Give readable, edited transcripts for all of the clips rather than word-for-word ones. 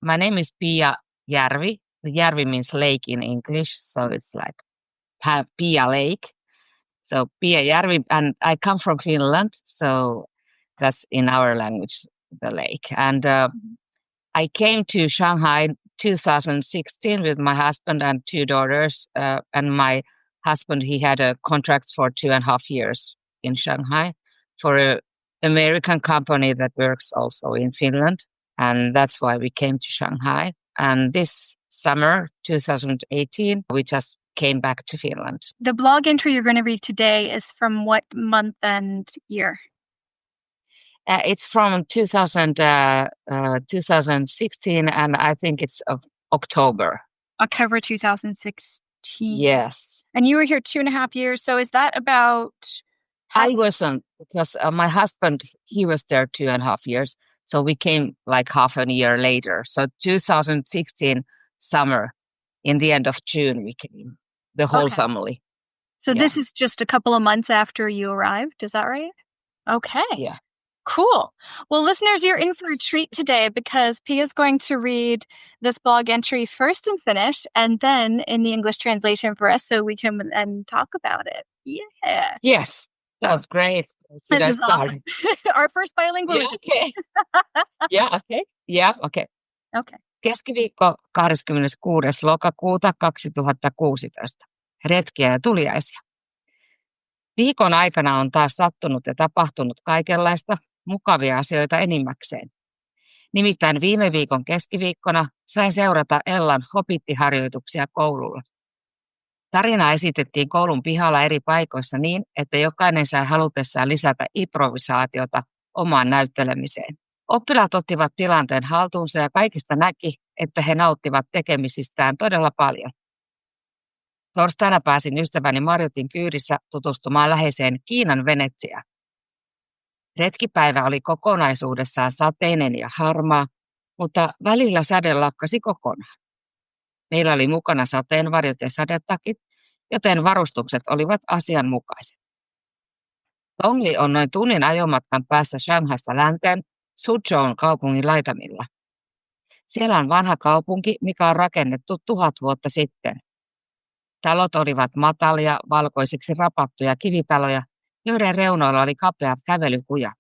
my name is Pia Järvi. Järvi means lake in English, so it's like Pia Lake. So Pia Järvi, and I come from Finland, so that's in our language, the lake. And I came to Shanghai 2016 with my husband and two daughters. And my husband, he had a contract for 2.5 years in Shanghai for an American company that works also in Finland. And that's why we came to Shanghai. And this summer, 2018, we just came back to Finland. The blog entry you're going to read today is from what month and year? It's from 2016, and I think it's of October. October 2016. Yes. And you were here 2.5 years. So is that about... I wasn't, because my husband, he was there 2.5 years. So we came like half a year later. So 2016 summer, in the end of June, we came, the whole family. So this is just a couple of months after you arrived. Is that right? Okay. Yeah. Cool. Well, listeners, you're in for a treat today because Pia's going to read this blog entry first in Finnish and then in the English translation for us so we can talk about it. Yeah. Yes. Sounds great. This is awesome. Our first bilingual. Yeah, okay. Okay. Okay. Keskiviikko 26. lokakuuta 2016. Retkiä ja tuliaisia. Viikon aikana on taas sattunut ja tapahtunut kaikenlaista, mukavia asioita enimmäkseen. Nimittäin viime viikon keskiviikkona sain seurata Ellan hobittiharjoituksia koululla. Tarina esitettiin koulun pihalla eri paikoissa niin, että jokainen sai halutessaan lisätä improvisaatiota omaan näyttelemiseen. Oppilaat ottivat tilanteen haltuunsa ja kaikista näki, että he nauttivat tekemisistään todella paljon. Torstaina pääsin ystäväni Marjotin kyydissä tutustumaan läheiseen Kiinan Venetsiaan. Retkipäivä oli kokonaisuudessaan sateinen ja harmaa, mutta välillä säde lakkasi kokonaan. Meillä oli mukana sateenvarjot ja sadetakit, joten varustukset olivat asianmukaiset. Tongli on noin tunnin ajomatkan päässä Shanghaista länteen Suzhoun kaupungin laitamilla. Siellä on vanha kaupunki, mikä on rakennettu 1000 vuotta sitten. Talot olivat matalia, valkoisiksi rapattuja kivitaloja, joiden reunoilla oli kapeat kävelykujat.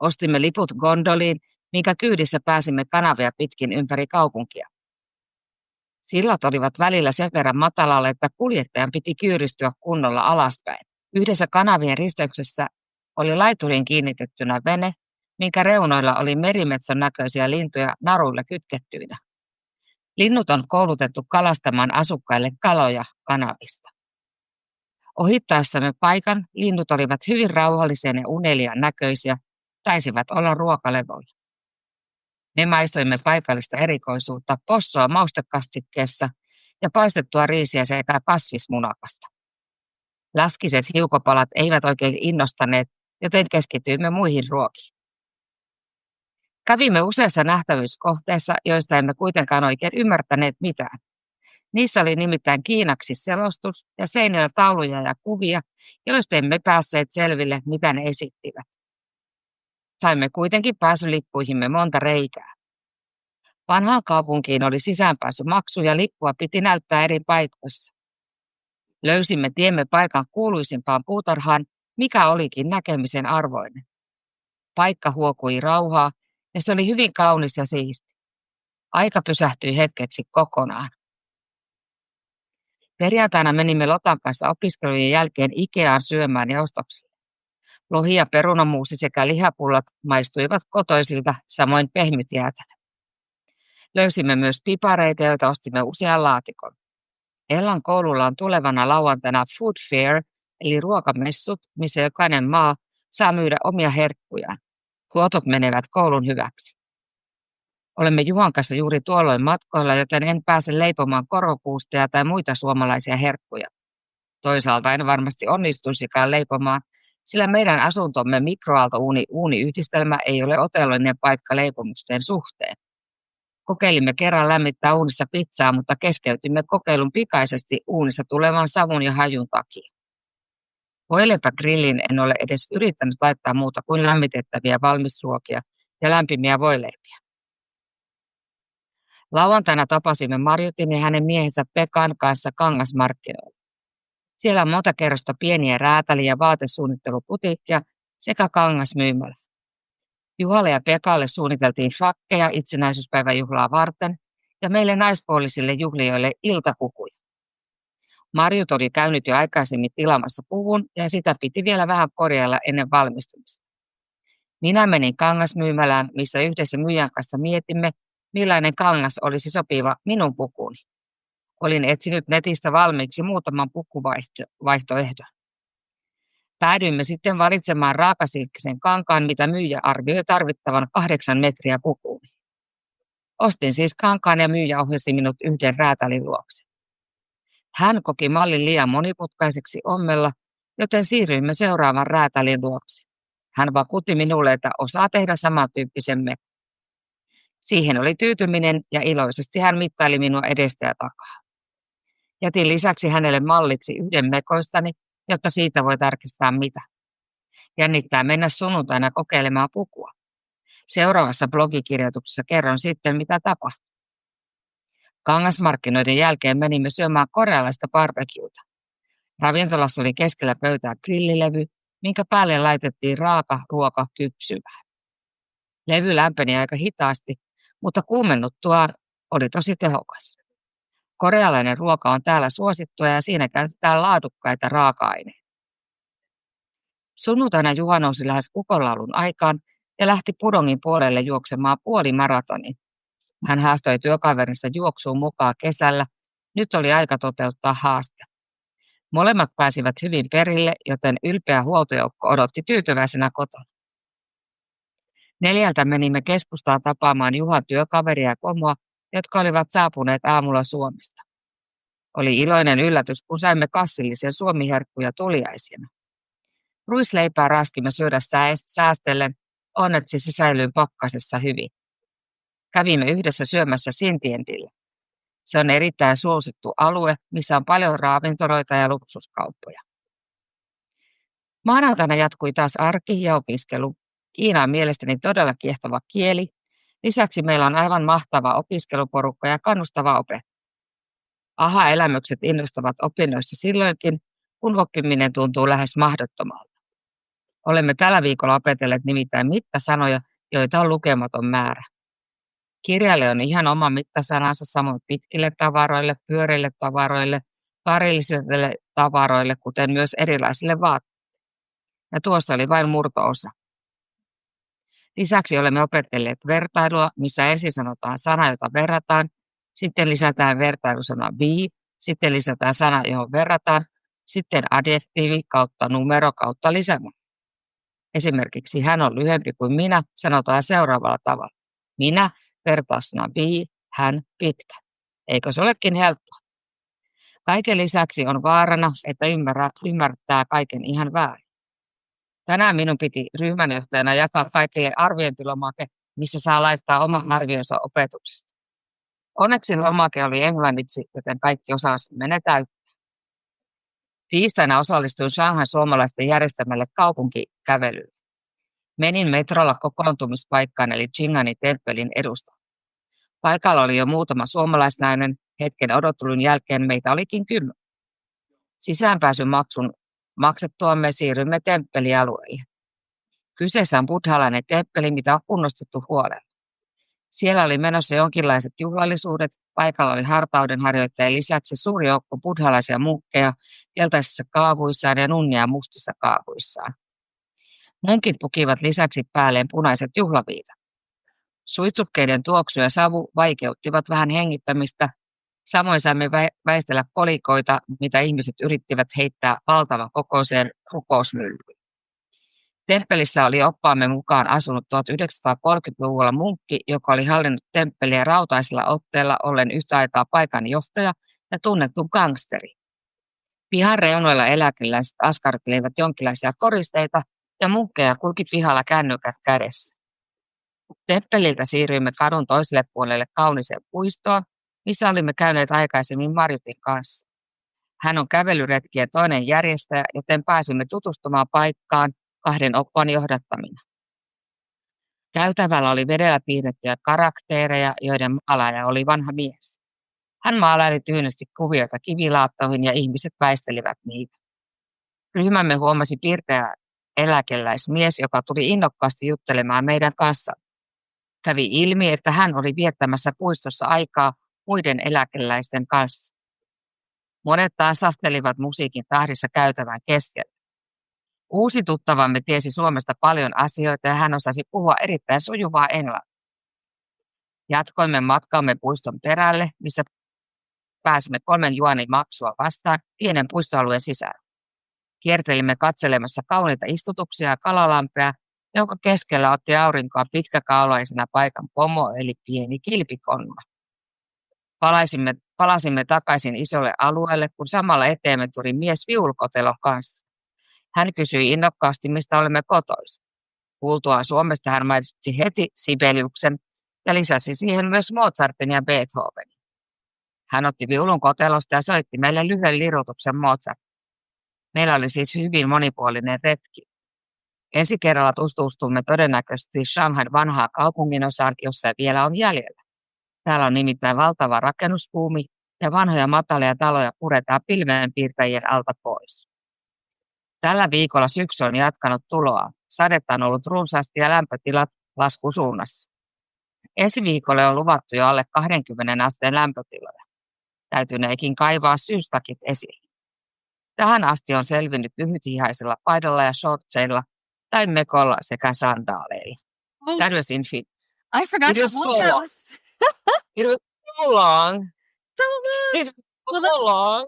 Ostimme liput gondoliin, minkä kyydissä pääsimme kanavia pitkin ympäri kaupunkia. Sillat olivat välillä sen verran matalalle, että kuljettajan piti kyyristyä kunnolla alaspäin. Yhdessä kanavien risteyksessä oli laituriin kiinnitettynä vene, minkä reunoilla oli merimetson näköisiä lintuja naruilla kytkettyinä. Linnut on koulutettu kalastamaan asukkaille kaloja kanavista. Ohittaessamme paikan linnut olivat hyvin rauhallisia ja uneliaan näköisiä, taisivat olla ruokalevolla. Me maistoimme paikallista erikoisuutta, possoa maustekastikkeessa ja paistettua riisiä sekä kasvismunakasta. Läskiset hiukopalat eivät oikein innostaneet, joten keskityimme muihin ruokiin. Kävimme useassa nähtävyyskohteessa, joista emme kuitenkaan oikein ymmärtäneet mitään. Niissä oli nimittäin kiinaksi selostus ja seinillä tauluja ja kuvia, joista emme päässeet selville, mitä ne esittivät. Saimme kuitenkin pääsylippuihimme monta reikää. Vanhaan kaupunkiin oli sisäänpääsymaksu ja lippua piti näyttää eri paikoissa. Löysimme tiemme paikan kuuluisimpaan puutarhaan, mikä olikin näkemisen arvoinen. Paikka huokui rauhaa ja se oli hyvin kaunis ja siisti. Aika pysähtyi hetkeksi kokonaan. Perjantaina menimme Lotan kanssa opiskelujen jälkeen Ikeaan syömään ja ostoksille. Lohi ja perunamuusi sekä lihapullat maistuivat kotoisilta, samoin pehmyt jäätelö. Löysimme myös pipareita, joita ostimme usean laatikon. Ellan koululla on tulevana lauantaina food fair, eli ruokamessut, missä jokainen maa saa myydä omia herkkujaan. Tuotot menevät koulun hyväksi. Olemme Juhan kanssa juuri tuolloin matkoilla, joten en pääse leipomaan korokuusteja tai muita suomalaisia herkkuja. Toisaalta en varmasti onnistuisikaan leipomaan, sillä meidän asuntomme mikroaaltouuni-uuniyhdistelmä ei ole otollinen paikka leipomusten suhteen. Kokeilimme kerran lämmittää uunissa pizzaa, mutta keskeytimme kokeilun pikaisesti uunista tulevan savun ja hajun takia. Voileipägrilliin en ole edes yrittänyt laittaa muuta kuin lämmitettäviä valmisruokia ja lämpimiä voileipiä. Lauantaina tapasimme Marjutin ja hänen miehensä Pekan kanssa kangasmarkkinoilla. Siellä on monta kerrosta pieniä räätäli- ja vaatesuunnitteluputiikkia sekä kangasmyymälä. Juhalle ja Pekalle suunniteltiin frakkeja itsenäisyyspäiväjuhlaa varten ja meille naispuolisille juhlijoille iltapukuja. Marjut oli käynyt jo aikaisemmin tilaamassa puvun ja sitä piti vielä vähän korjailla ennen valmistumista. Minä menin kangasmyymälään, missä yhdessä myyjän kanssa mietimme, millainen kangas olisi sopiva minun pukuuni. Olin etsinyt netistä valmiiksi muutaman pukuvaihtoehdon. Päädyimme sitten valitsemaan raakasilkkisen kankaan, mitä myyjä arvioi tarvittavan 8 metriä pukuun. Ostin siis kankaan ja myyjä ohjasi minut yhden räätälin luokse. Hän koki mallin liian monimutkaiseksi ommella, joten siirryimme seuraavan räätälin luokse. Hän vakuutti minulle, että osaa tehdä samantyyppisen mekon. Siihen oli tyytyminen ja iloisesti hän mittaili minua edestä ja takaa. Jätin lisäksi hänelle malliksi yhden mekoistani, jotta siitä voi tarkistaa mitä. Jännittää mennä sunnuntaina kokeilemaan pukua. Seuraavassa blogikirjoituksessa kerron sitten, mitä tapahtui. Kangasmarkkinoiden jälkeen menimme syömään korealaista barbecueta. Ravintolassa oli keskellä pöytää grillilevy, minkä päälle laitettiin raaka ruoka kypsymään. Levy lämpeni aika hitaasti, mutta kuumennuttuaan oli tosi tehokas. Korealainen ruoka on täällä suosittua ja siinä käytetään laadukkaita raaka-aineita. Sunnuntaina Juha nousi lähes kukonlaulun aikaan ja lähti Pudongin puolelle juoksemaan puolimaratonin. Hän haastoi työkaverinsa juoksuun mukaan kesällä. Nyt oli aika toteuttaa haaste. Molemmat pääsivät hyvin perille, joten ylpeä huoltojoukko odotti tyytyväisenä kotona. 4 menimme keskustaan tapaamaan Juhan työkaveria ja pomoa, jotka olivat saapuneet aamulla Suomesta. Oli iloinen yllätys, kun saimme kassillisen suomiherkkuja tuliaisina. Ruisleipää raskimme syödä säästellen, onneksi se säilyi pakkasessa hyvin. Kävimme yhdessä syömässä Sintiendillä. Se on erittäin suosittu alue, missä on paljon ravintoloita ja luksuskauppoja. Maanantaina jatkui taas arki ja opiskelu. Kiina on mielestäni todella kiehtova kieli. Lisäksi meillä on aivan mahtava opiskeluporukka ja kannustava opettaja. Aha-elämykset innostavat opinnoissa silloinkin, kun oppiminen tuntuu lähes mahdottomalta. Olemme tällä viikolla opetelleet nimittäin mittasanoja, joita on lukematon määrä. Kirjalle on ihan oma mittasanansa samoin pitkille tavaroille, pyöreille tavaroille, parillisille tavaroille, kuten myös erilaisille vaatteille. Ja tuosta oli vain murto-osa. Lisäksi olemme opetelleet vertailua, missä ensin sanotaan sana, jota verrataan, sitten lisätään vertailusana be, sitten lisätään sana, johon verrataan, sitten adjektiivi kautta numero kautta lisämä. Esimerkiksi hän on lyhyempi kuin minä, sanotaan seuraavalla tavalla. Minä, vertaussana be, hän, pitkä. Eikö se olekin helppoa? Kaiken lisäksi on vaarana, että ymmärtää kaiken ihan väärin. Tänään minun piti ryhmänjohtajana jakaa kaikille arviointilomake, missä saa laittaa oman arvionsa opetuksesta. Onneksi lomake oli englanniksi, joten kaikki osasimme ne täyttää. Tiistaina osallistuin Shanghai suomalaisten järjestämälle kaupunkikävelyyn. Menin metrolla kokoontumispaikkaan eli Qing'anin temppelin edustalle. Paikalla oli jo muutama suomalaisnainen, hetken odottelun jälkeen meitä olikin 10. Sisäänpääsyn maksun maksettuamme siirrymme temppelialueelle. Kyseessä on buddhalainen temppeli, mitä on kunnostettu huolella. Siellä oli menossa jonkinlaiset juhlallisuudet, paikalla oli hartaudenharjoittajien lisäksi suuri joukko buddhalaisia munkkeja keltaisissa kaavuissaan ja nunnia mustissa kaavuissaan. Munkit pukivat lisäksi päälleen punaiset juhlaviitat. Suitsukkeiden tuoksu ja savu vaikeuttivat vähän hengittämistä, samoin saimme väistellä kolikoita, mitä ihmiset yrittivät heittää valtavan kokoiseen rukousmyllyyn. Temppelissä oli oppaamme mukaan asunut 1930-luvulla munkki, joka oli hallinnut temppeliä rautaisella otteella ollen yhtä aikaa paikan johtaja ja tunnettu gangsteri. Pihan reunoilla eläkeläiset askartelivat jonkinlaisia koristeita ja munkkeja kulki pihalla kännykät kädessä. Temppeliltä siirryimme kadun toiselle puolelle kauniseen puistoon, missä olimme käyneet aikaisemmin Marjutin kanssa. Hän on kävelyretkien toinen järjestäjä, joten pääsimme tutustumaan paikkaan 2 oppaan johdattamina. Käytävällä oli vedellä piirrettyjä karaktereja, joiden maalaaja oli vanha mies. Hän maalaili tyynesti kuvioita kivilaattoihin ja ihmiset väistelivät niitä. Ryhmämme huomasi pirteä eläkeläismies, joka tuli innokkaasti juttelemaan meidän kanssa. Kävi ilmi, että hän oli viettämässä puistossa aikaa muiden eläkeläisten kanssa. Monet taas sahtelivat musiikin tahdissa käytävän keskellä. Uusi tuttavamme tiesi Suomesta paljon asioita ja hän osasi puhua erittäin sujuvaa englantia. Jatkoimme matkamme puiston perälle, missä pääsimme 3 juanin maksua vastaan pienen puistoalueen sisään. Kiertelimme katselemassa kauniita istutuksia ja kalalampea, jonka keskellä otti aurinkoa pitkäkaulaisena paikan pomo eli pieni kilpikonna. Palasimme takaisin isolle alueelle, kun samalla eteemme tuli mies viulukotelon kanssa. Hän kysyi innokkaasti, mistä olemme kotoisin. Kuultuaan Suomesta hän mainitsi heti Sibeliuksen ja lisäsi siihen myös Mozartin ja Beethovenin. Hän otti viulun kotelosta ja soitti meille lyhyen lirutuksen Mozart. Meillä oli siis hyvin monipuolinen retki. Ensi kerralla tutustumme todennäköisesti Shanghain vanhaa kaupunginosaan, jossa vielä on jäljellä. Täällä on nimittäin valtava rakennusbuumi ja vanhoja matalia taloja puretaan pilvenpiirtäjien alta pois. Tällä viikolla syksy on jatkanut tuloa. Sadetta on ollut runsaasti ja lämpötilat laskusuunnassa. Ensi viikolle on luvattu jo alle 20 asteen lämpötiloja. Täytyneekin kaivaa syystakit esiin. Tähän asti on selvinnyt lyhythihaisella paidalla ja shortseilla tai mekolla sekä sandaaleilla. Oh, That was infinite. I forgot It how was long so that long. was. It was so long. So long. It Well, was so long.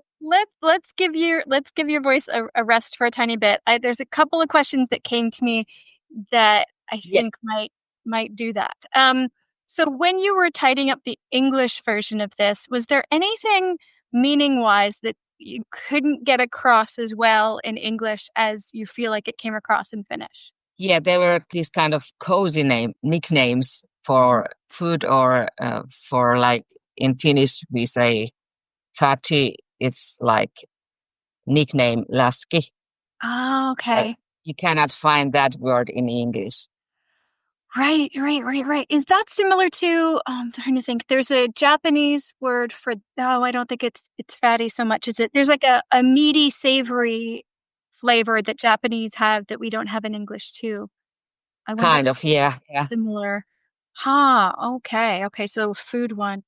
let's give your voice a rest for a tiny bit. There's a couple of questions that came to me that I think might do that. So when you were tidying up the English version of this, was there anything meaning-wise that you couldn't get across as well in English as you feel like it came across in Finnish? Yeah, there were these kind of cozy nicknames for food or for like in Finnish we say fatty. It's like nickname laski. Oh, okay. You cannot find that word in English. Right. Is that similar to, I'm trying to think, there's a Japanese word for, I don't think it's fatty so much, is it? There's like a meaty, savory flavor that Japanese have that we don't have in English too. I wonder Kind of, yeah. similar. Okay, so food one.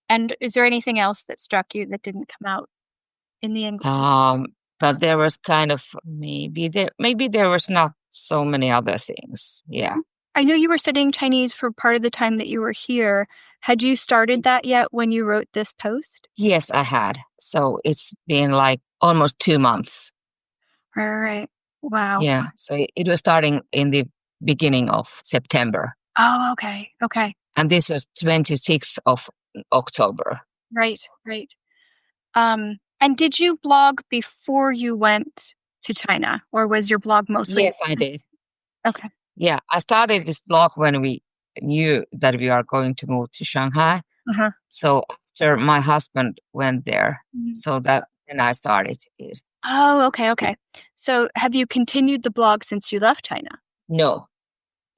And is there anything else that struck you that didn't come out in the English? But there was kind of maybe there was not so many other things. Yeah. I know you were studying Chinese for part of the time that you were here. Had you started that yet when you wrote this post? Yes, I had. So it's been like almost 2 months. Right. Wow. Yeah. So it was starting in the beginning of September. Oh, okay. And this was 26th of October. Right. And did you blog before you went to China, or was your blog mostly? Yes, I did. Okay. Yeah, I started this blog when we knew that we are going to move to Shanghai. Uh-huh. So after my husband went there, Mhm. so that then I started it. Oh, okay. So have you continued the blog since you left China? No,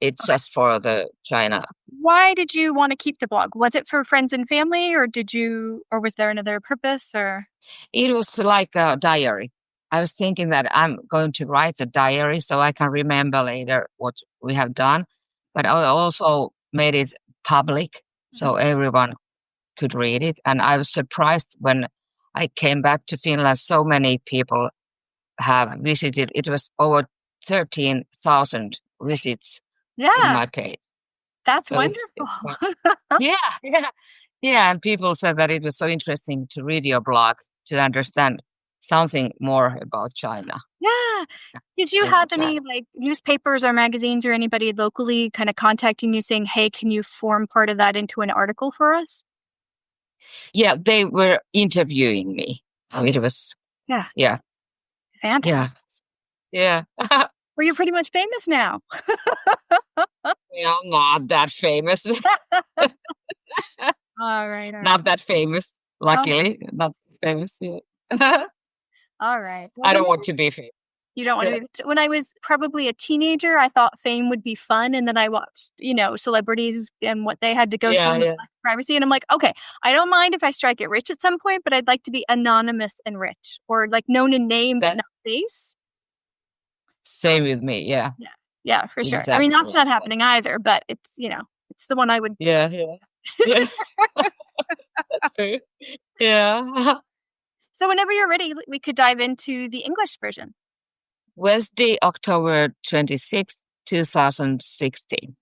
it's just for the China. Why did you want to keep the blog? Was it for friends and family, or was there another purpose, or? It was like a diary. I was thinking that I'm going to write a diary so I can remember later what we have done. But I also made it public so everyone could read it. And I was surprised when I came back to Finland, so many people have visited. It was over 13,000 visits in my page. That's So wonderful. Yeah. And people said that it was so interesting to read your blog to understand something more about China. Yeah. Did you have any like newspapers or magazines or anybody locally kind of contacting you saying, hey, can you form part of that into an article for us? Yeah, they were interviewing me. It was, yeah. Fantastic. Yeah. Well, you're pretty much famous now. Yeah, not that famous. All right. Not that famous, luckily. Not famous. Yeah. All right. Well, I don't want to be famous. You don't want Yeah. to be. When I was probably a teenager, I thought fame would be fun, and then I watched, celebrities and what they had to go through with privacy, and I'm like, okay, I don't mind if I strike it rich at some point, but I'd like to be anonymous and rich, or like known in name but That not face. same with me. Yeah, Yeah, yeah, for sure. I mean, exactly. that's not happening either, but it's the one I would. Yeah, yeah, yeah. That's true. Yeah. So whenever you're ready, we could dive into the English version. Wednesday, October 26, 2016.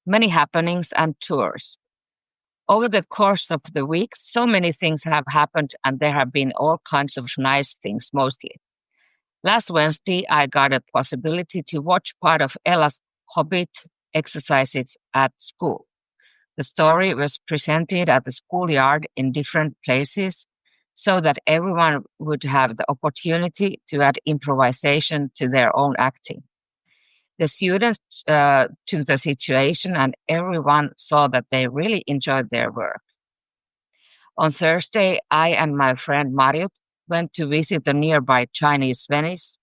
Many happenings and tours. Over the course of the week, so many things have happened, and there have been all kinds of nice things mostly. Last Wednesday, I got a possibility to watch part of Ella's Hobbit exercises at school. The story was presented at the schoolyard in different places so that everyone would have the opportunity to add improvisation to their own acting. The students took the situation and everyone saw that they really enjoyed their work. On Thursday, I and my friend Mariut went to visit the nearby Chinese Venice.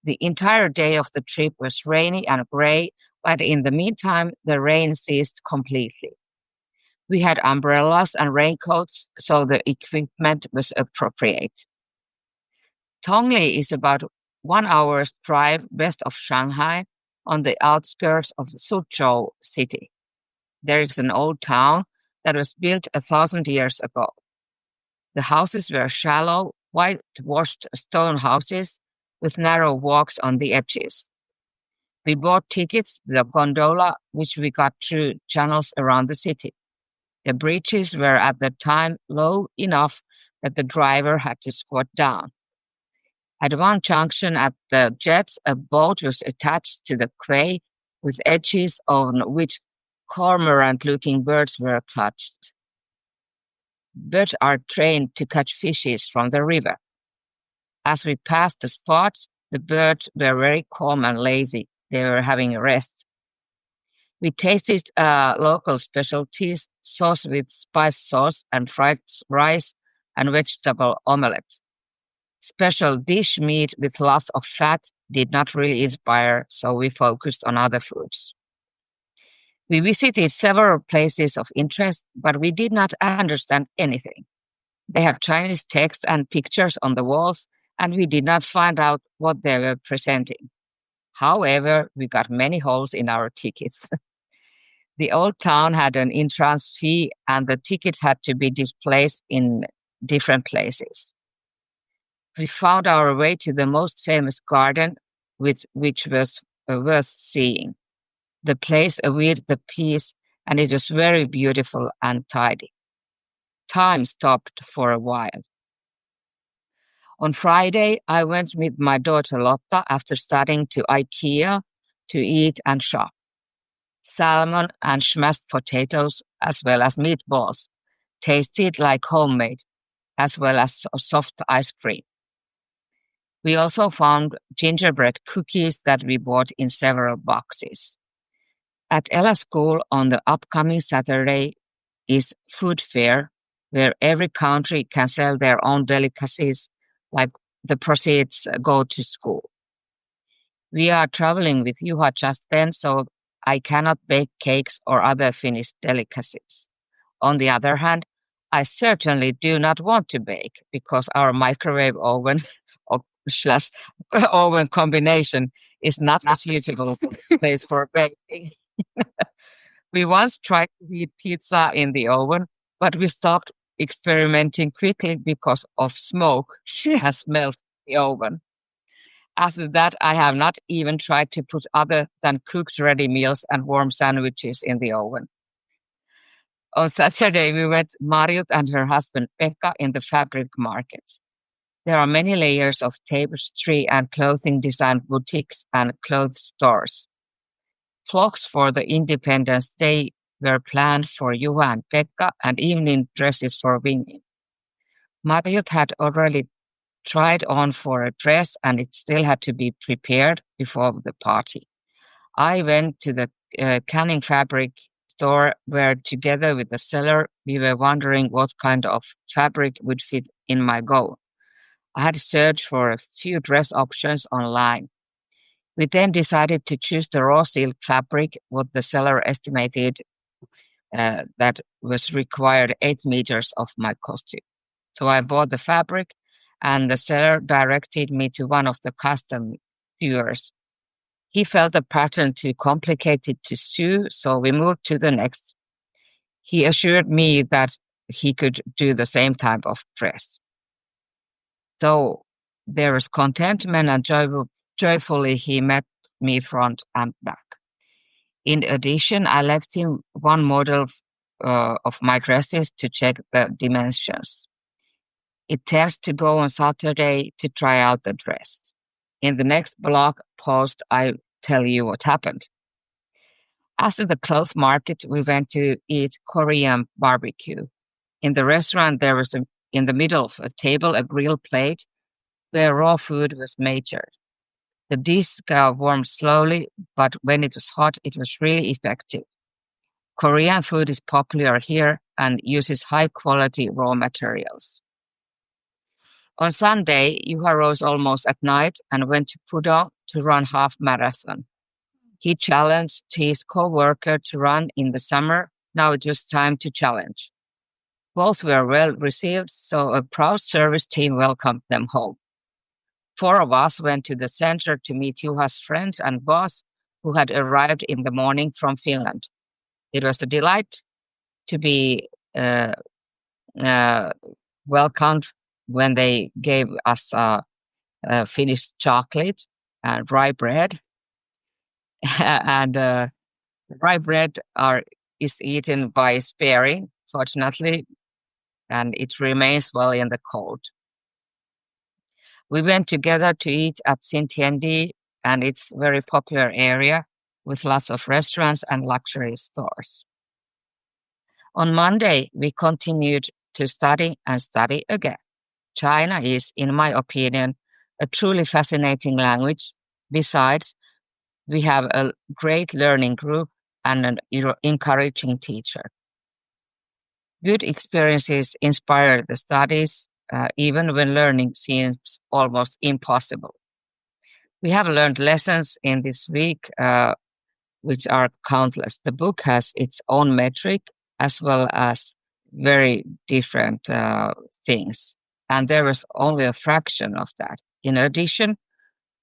The entire day of the trip was rainy and gray, but in the meantime, the rain ceased completely. We had umbrellas and raincoats, so the equipment was appropriate. Tongli is about 1 hour's drive west of Shanghai on the outskirts of Suzhou city. There is an old town that was built 1,000 years ago. The houses were shallow, whitewashed stone houses with narrow walks on the edges. We bought tickets to the gondola, which we got through channels around the city. The bridges were at the time low enough that the driver had to squat down. At one junction at the jets, a boat was attached to the quay with edges on which cormorant-looking birds were clutched. Birds are trained to catch fishes from the river. As we passed the spots, the birds were very calm and lazy. They were having a rest. We tasted local specialties, sauce with spice sauce and fried rice and vegetable omelette. Special dish meat with lots of fat did not really inspire, so we focused on other foods. We visited several places of interest, but we did not understand anything. They had Chinese text and pictures on the walls, and we did not find out what they were presenting. However, we got many holes in our tickets. The old town had an entrance fee, and the tickets had to be displaced in different places. We found our way to the most famous garden, which was worth seeing. The place awaited the peace, and it was very beautiful and tidy. Time stopped for a while. On Friday, I went with my daughter Lotta after studying to IKEA to eat and shop. Salmon and smashed potatoes, as well as meatballs, tasted like homemade, as well as soft ice cream. We also found gingerbread cookies that we bought in several boxes. At Ella School on the upcoming Saturday is food fair, where every country can sell their own delicacies, like the proceeds go to school. We are traveling with Juha just then, so I cannot bake cakes or other Finnish delicacies. On the other hand, I certainly do not want to bake because our microwave oven or slash oven combination is not a suitable place for baking. We once tried to heat pizza in the oven, but we stopped experimenting quickly because of smoke and smell from the oven. After that, I have not even tried to put other than cooked ready meals and warm sandwiches in the oven. On Saturday, we met Mariut and her husband Pekka in the fabric market. There are many layers of tapestry and clothing design boutiques and clothes stores. Flocks for the Independence Day were planned for Juha and Pekka and evening dresses for women. Mariut had already tried on for a dress and it still had to be prepared before the party. I went to the canning fabric store where together with the seller we were wondering what kind of fabric would fit in my gown. I had searched for a few dress options online. We then decided to choose the raw silk fabric, what the seller estimated that was required 8 meters of my costume. So I bought the fabric, and the seller directed me to one of the custom sewers. He felt the pattern too complicated to sew, so we moved to the next. He assured me that he could do the same type of dress. So there was contentment, and joyfully he met me front and back. In addition, I left him one model of my dresses to check the dimensions. It tells to go on Saturday to try out the dress. In the next blog post, I tell you what happened. After the clothes market, we went to eat Korean barbecue. In the restaurant, there was in the middle of a table a grill plate where raw food was majored. The dish warmed slowly, but when it was hot, it was really effective. Korean food is popular here and uses high-quality raw materials. On Sunday, Juha rose almost at night and went to Pudong to run half marathon. He challenged his co-worker to run in the summer. Now it was time to challenge. Both were well received, so a proud service team welcomed them home. 4 of us went to the center to meet Juha's friends and boss, who had arrived in the morning from Finland. It was a delight to be welcomed when they gave us Finnish chocolate and rye bread. And rye bread is eaten by sparing, fortunately, and it remains well in the cold. We went together to eat at Xintiandi, and it's a very popular area with lots of restaurants and luxury stores. On Monday, we continued to study and study again. China is, in my opinion, a truly fascinating language. Besides, we have a great learning group and an encouraging teacher. Good experiences inspire the studies, even when learning seems almost impossible. We have learned lessons in this week, which are countless. The book has its own metric as well as very different things. And there is only a fraction of that. In addition,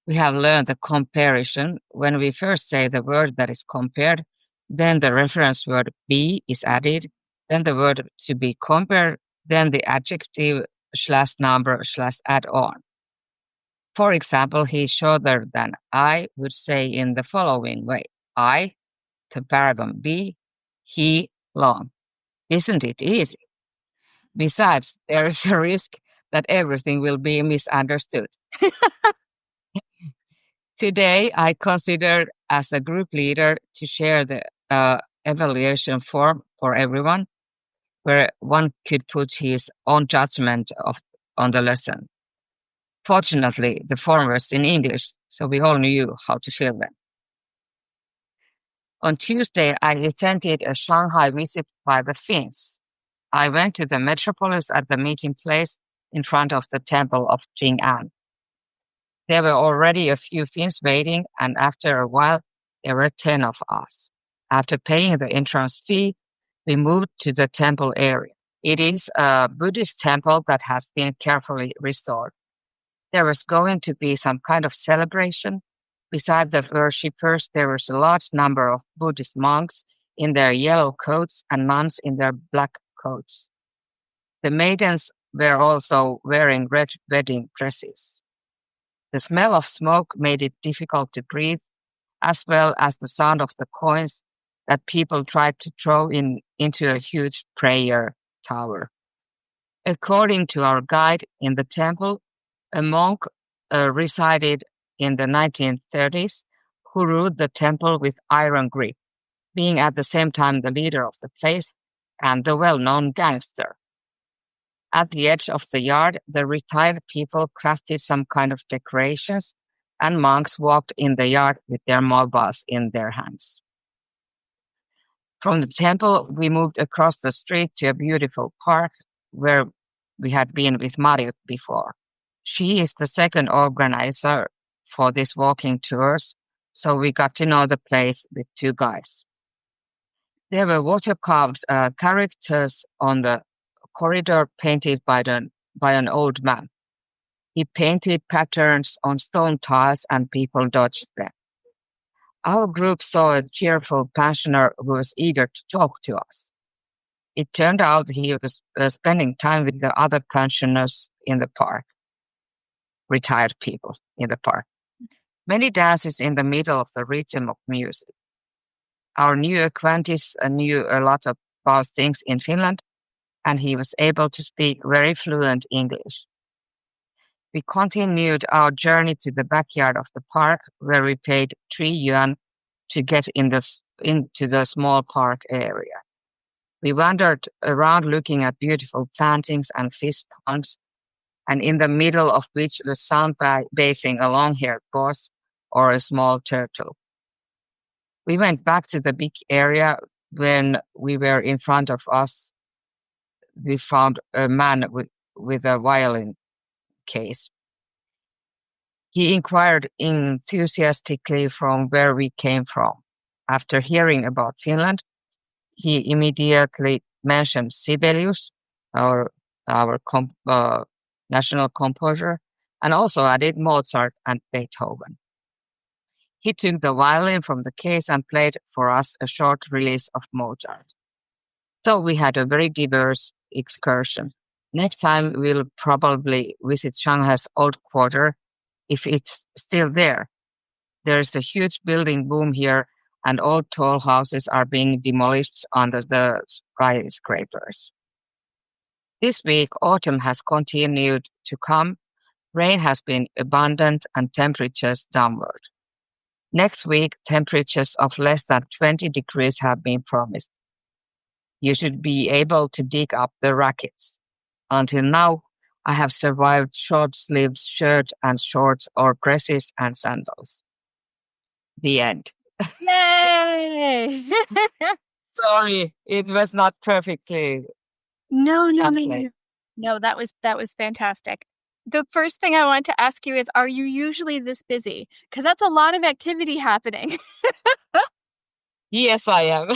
we have learned the comparison. When we first say the word that is compared, then the reference word be is added, then the word to be compared, then the adjective / number / add on. For example, he's shorter than I would say in the following way. I, the paragon be, he, long. Isn't it easy? Besides, there is a risk that everything will be misunderstood. Today, I consider as a group leader to share the evaluation form for everyone, where one could put his own judgment on the lesson. Fortunately, the form was in English, so we all knew how to fill them. On Tuesday, I attended a Shanghai visit by the Finns. I went to the metropolis at the meeting place in front of the temple of Jing'an. There were already a few Finns waiting, and after a while, there were 10 of us. After paying the entrance fee, we moved to the temple area. It is a Buddhist temple that has been carefully restored. There was going to be some kind of celebration. Beside the worshippers, there was a large number of Buddhist monks in their yellow coats and nuns in their black coats. The maidens were also wearing red wedding dresses. The smell of smoke made it difficult to breathe, as well as the sound of the coins that people tried to throw into a huge prayer tower. According to our guide in the temple, a monk resided in the 1930s who ruled the temple with iron grip, being at the same time the leader of the place and the well-known gangster. At the edge of the yard, the retired people crafted some kind of decorations, and monks walked in the yard with their mobiles in their hands. From the temple, we moved across the street to a beautiful park where we had been with Mario before. She is the second organizer for these walking tours, so we got to know the place with two guys. There were water-carved characters on the corridor painted by an old man. He painted patterns on stone tiles and people dodged them. Our group saw a cheerful pensioner who was eager to talk to us. It turned out he was spending time with the other pensioners in the park, retired people in the park. Many dances in the middle of the rhythm of music. Our new acquaintance knew a lot about things in Finland, and he was able to speak very fluent English. We continued our journey to the backyard of the park, where we paid 3 yuan to get into the small park area. We wandered around looking at beautiful plantings and fish ponds, and in the middle of which was sunbathing a long-haired boss or a small turtle. We went back to the big area. When we were in front of us, we found a man with a violin case. He inquired enthusiastically from where we came from. After hearing about Finland, he immediately mentioned Sibelius, our national composer, and also added Mozart and Beethoven. He took the violin from the case and played for us a short release of Mozart. So we had a very diverse excursion. Next time we'll probably visit Shanghai's old quarter if it's still there. There is a huge building boom here, and old tall houses are being demolished under the skyscrapers. This week, autumn has continued to come. Rain has been abundant and temperatures downward. Next week, temperatures of less than 20 degrees have been promised. You should be able to dig up the rackets. Until now, I have survived short-sleeved shirt and shorts or dresses and sandals. The end. Yay! Sorry, it was not perfectly No. translated. No, that was fantastic. The first thing I want to ask you is, are you usually this busy? Because that's a lot of activity happening. Yes, I am.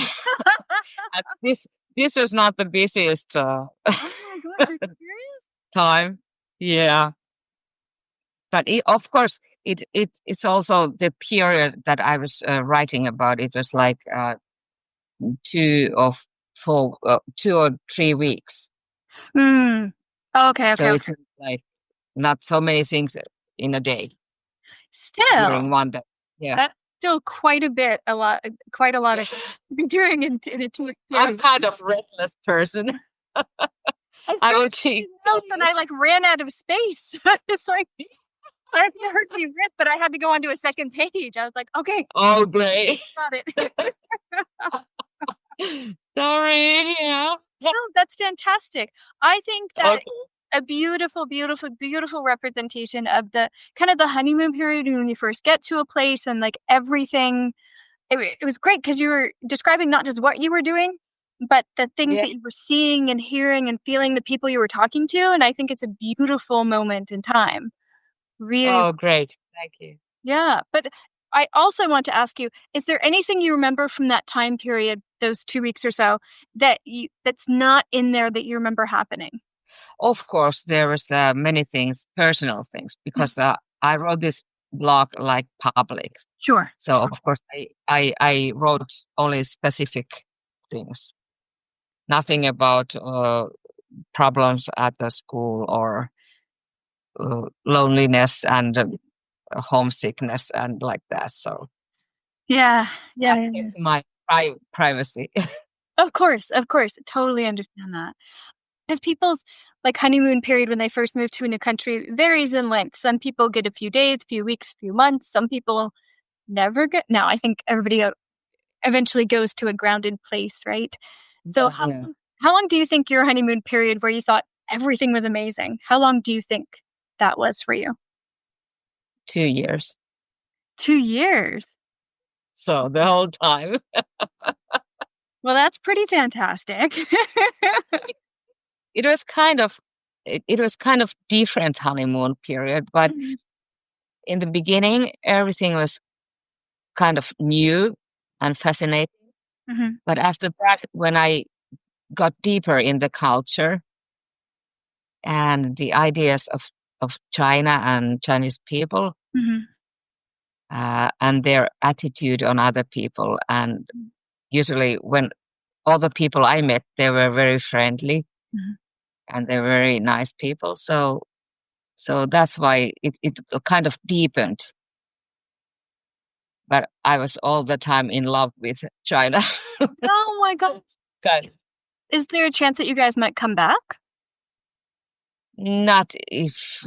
This was not the busiest Oh my gosh, are you serious? time. Yeah. But of course, it's also the period that I was writing about. It was like 2 or 3 weeks. Okay. So it's like not so many things in a day during Still, one day. Yeah. that's still quite a lot of to be doing in a 2 week I'm period. kind of restless person. I will cheat. And I like ran out of space. I was like, I haven't heard me rip, but I had to go onto a second page. I was like, okay, Oh, great. got it. Sorry. Yeah. No, that's fantastic. I think that Okay. a beautiful, beautiful, beautiful representation of the kind of the honeymoon period when you first get to a place and like everything. It was great because you were describing not just what you were doing, but the things Yeah. that you were seeing and hearing and feeling the people you were talking to. And I think it's a beautiful moment in time. Really, Oh, great. Thank you. yeah. But I also want to ask you, is there anything you remember from that time period, those 2 weeks or so, that's not in there that you remember happening? Of course, there was many things, personal things, because I wrote this blog like public. Sure. So of course, I wrote only specific things, nothing about problems at the school or loneliness and homesickness and like that. So Yeah. I kept my privacy. Of course. Totally understand that. If people's like honeymoon period when they first move to a new country varies in length. Some people get a few days, few weeks, few months. Some people never get. Now, I think everybody eventually goes to a grounded place, right? So Yeah. how long do you think your honeymoon period where you thought everything was amazing? How long do you think that was for you? 2 years. 2 years. So the whole time. Well, that's pretty fantastic. It was kind of it was kind of different honeymoon period, but Mhm. in the beginning, everything was kind of new and fascinating. Mhm. But after that, when I got deeper in the culture and the ideas of China and Chinese people, Mhm. and their attitude on other people, and usually when all the people I met, they were very friendly Mhm. and they're very nice people. So that's why it kind of deepened. But I was all the time in love with China. Oh my God. Guys, Is there a chance that you guys might come back? not if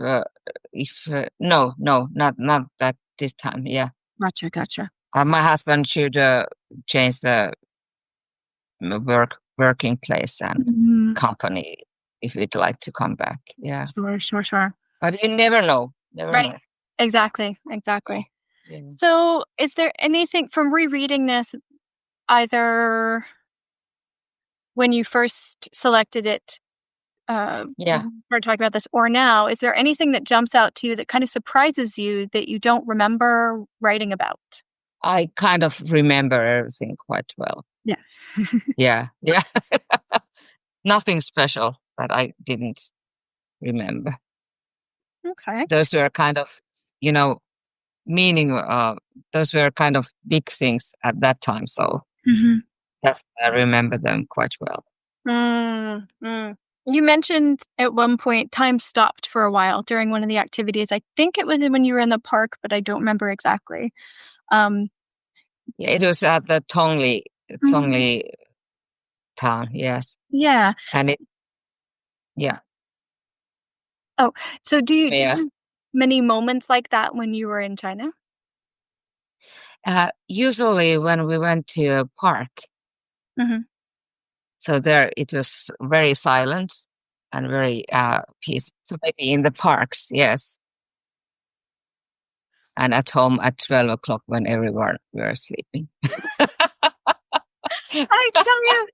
no, no, not that this time. Yeah, Gotcha. my husband should change the working place and Mhm. company if we'd like to come back. Yeah, Sure. but you never know. Never Right. know. Exactly. Yeah. Exactly. Yeah. So, is there anything from rereading this, either when you first selected it, Yeah. we're talking about this, or now, is there anything that jumps out to you that kind of surprises you that you don't remember writing about? I kind of remember everything quite well. Yeah. Yeah. Yeah. Nothing special that I didn't remember. Okay. Those were kind of, you know, meaning, those were kind of big things at that time. So Mhm. that's why I remember them quite well. Mm. You mentioned at one point time stopped for a while during one of the activities. I think it was when you were in the park, but I don't remember exactly. Um, Yeah, it was at the mm, Tongli town. Yes. yeah. And yeah, Oh, so do you yes. have many moments like that when you were in China? Usually when we went to a park, Mhm. so there it was very silent and very peaceful. So maybe in the parks, yes, and at home at 12 o'clock when everyone were sleeping. I tell you,